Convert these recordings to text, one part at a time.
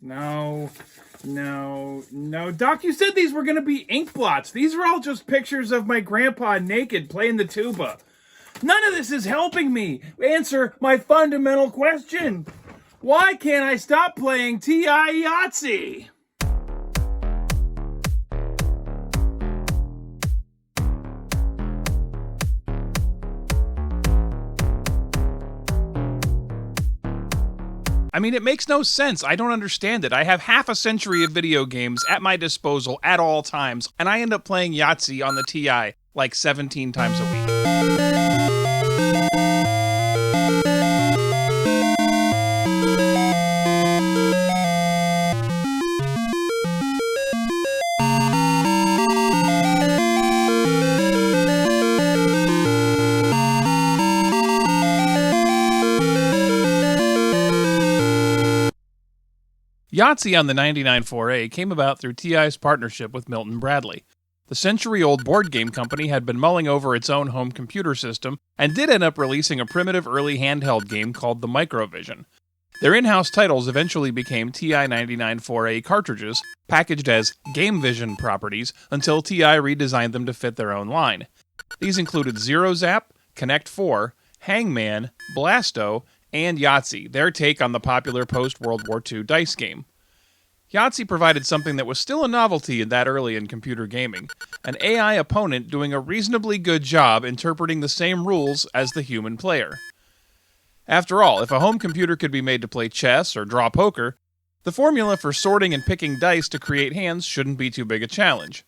No. Doc, you said these were going to be ink blots. These are all just pictures of my grandpa naked playing the tuba. None of this is helping me answer my fundamental question. Why can't I stop playing TI Yahtzee? I mean, it makes no sense. I don't understand it. I have half a century of video games at my disposal at all times, and I end up playing Yahtzee on the TI like 17 times a week. Yahtzee on the 99.4a came about through TI's partnership with Milton Bradley. The century-old board game company had been mulling over its own home computer system and did end up releasing a primitive early handheld game called the Microvision. Their in-house titles eventually became TI 99.4a cartridges, packaged as Game Vision properties until TI redesigned them to fit their own line. These included Zero Zap, Connect 4, Hangman, Blasto, and Yahtzee, their take on the popular post-World War II dice game. Yahtzee provided something that was still a novelty that early in computer gaming, an AI opponent doing a reasonably good job interpreting the same rules as the human player. After all, if a home computer could be made to play chess or draw poker, the formula for sorting and picking dice to create hands shouldn't be too big a challenge.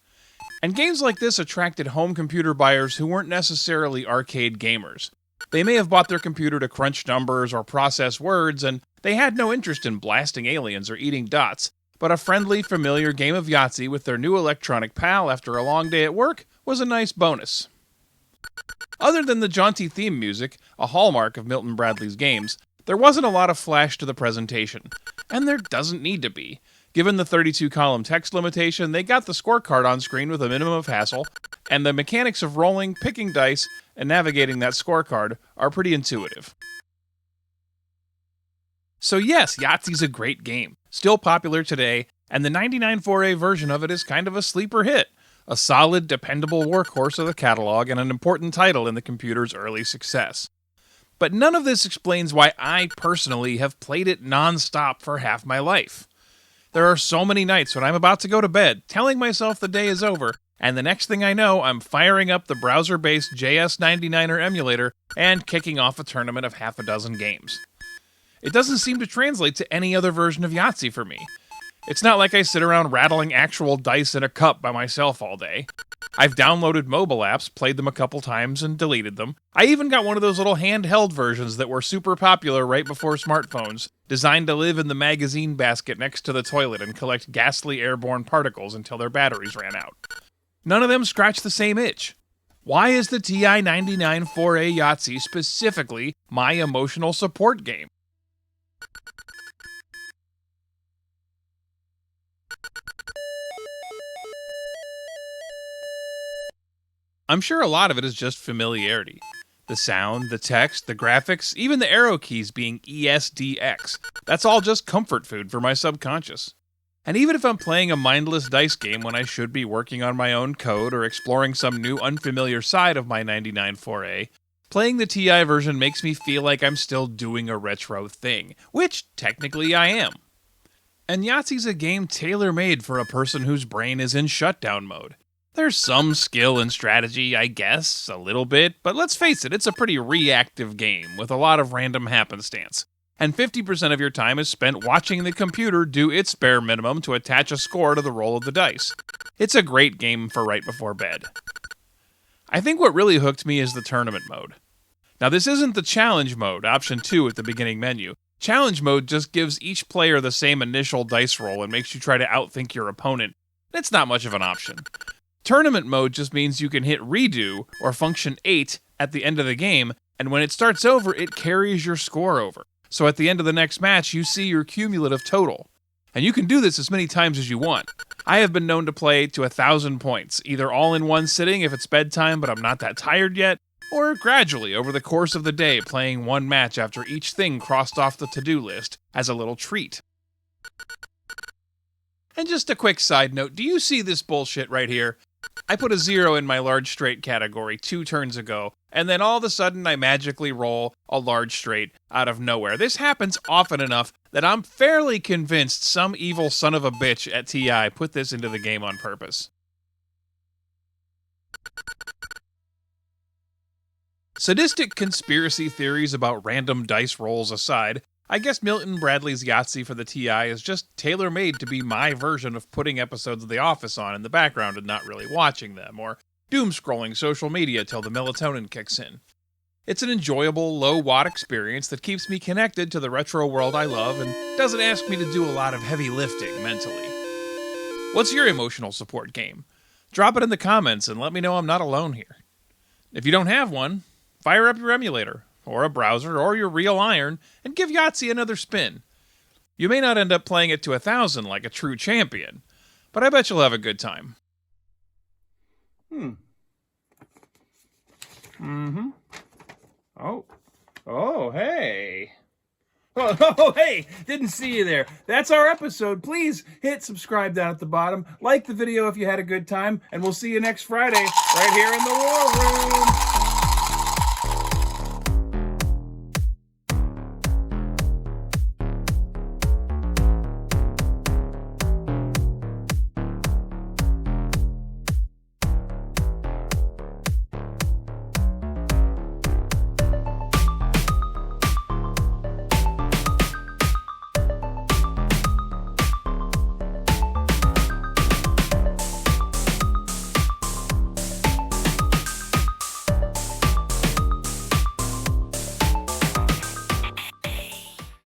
And games like this attracted home computer buyers who weren't necessarily arcade gamers. They may have bought their computer to crunch numbers or process words, and they had no interest in blasting aliens or eating dots, but a friendly, familiar game of Yahtzee with their new electronic pal after a long day at work was a nice bonus. Other than the jaunty theme music, a hallmark of Milton Bradley's games, there wasn't a lot of flash to the presentation. And there doesn't need to be. Given the 32-column text limitation, they got the scorecard on screen with a minimum of hassle, and the mechanics of rolling, picking dice, and navigating that scorecard are pretty intuitive. So yes, Yahtzee's a great game, still popular today, and the 99.4a version of it is kind of a sleeper hit, a solid, dependable workhorse of the catalog and an important title in the computer's early success. But none of this explains why I personally have played it non-stop for half my life. There are so many nights when I'm about to go to bed, telling myself the day is over, and the next thing I know, I'm firing up the browser-based JS99er emulator and kicking off a tournament of half a dozen games. It doesn't seem to translate to any other version of Yahtzee for me. It's not like I sit around rattling actual dice in a cup by myself all day. I've downloaded mobile apps, played them a couple times, and deleted them. I even got one of those little handheld versions that were super popular right before smartphones, designed to live in the magazine basket next to the toilet and collect ghastly airborne particles until their batteries ran out. None of them scratch the same itch. Why is the TI 99.4a Yahtzee specifically my emotional support game? I'm sure a lot of it is just familiarity. The sound, the text, the graphics, even the arrow keys being ESDX. That's all just comfort food for my subconscious. And even if I'm playing a mindless dice game when I should be working on my own code or exploring some new unfamiliar side of my 99.4a, playing the TI version makes me feel like I'm still doing a retro thing, which technically I am. And Yahtzee's a game tailor-made for a person whose brain is in shutdown mode. There's some skill and strategy, I guess, a little bit, but let's face it, it's a pretty reactive game with a lot of random happenstance. And 50% of your time is spent watching the computer do its bare minimum to attach a score to the roll of the dice. It's a great game for right before bed. I think what really hooked me is the tournament mode. Now this isn't the challenge mode, option 2 at the beginning menu. Challenge mode just gives each player the same initial dice roll and makes you try to outthink your opponent. It's not much of an option. Tournament mode just means you can hit redo, or function 8, at the end of the game, and when it starts over, it carries your score over. So at the end of the next match, you see your cumulative total. And you can do this as many times as you want. I have been known to play to 1,000 points, either all in one sitting if it's bedtime but I'm not that tired yet, or gradually over the course of the day playing one match after each thing crossed off the to-do list as a little treat. And just a quick side note, do you see this bullshit right here? I put a 0 in my large straight category 2 turns ago, and then all of a sudden I magically roll a large straight out of nowhere. This happens often enough that I'm fairly convinced some evil son of a bitch at TI put this into the game on purpose. Sadistic conspiracy theories about random dice rolls aside, I guess Milton Bradley's Yahtzee for the TI is just tailor-made to be my version of putting episodes of The Office on in the background and not really watching them, or doom-scrolling social media till the melatonin kicks in. It's an enjoyable, low-watt experience that keeps me connected to the retro world I love and doesn't ask me to do a lot of heavy lifting mentally. What's your emotional support game? Drop it in the comments and let me know I'm not alone here. If you don't have one, fire up your emulator, or a browser, or your real iron, and give Yahtzee another spin. You may not end up playing it to 1,000 like a true champion, but I bet you'll have a good time. Oh, hey. Oh, hey, didn't see you there. That's our episode. Please hit subscribe down at the bottom. Like the video if you had a good time, and we'll see you next Friday right here in the War Room.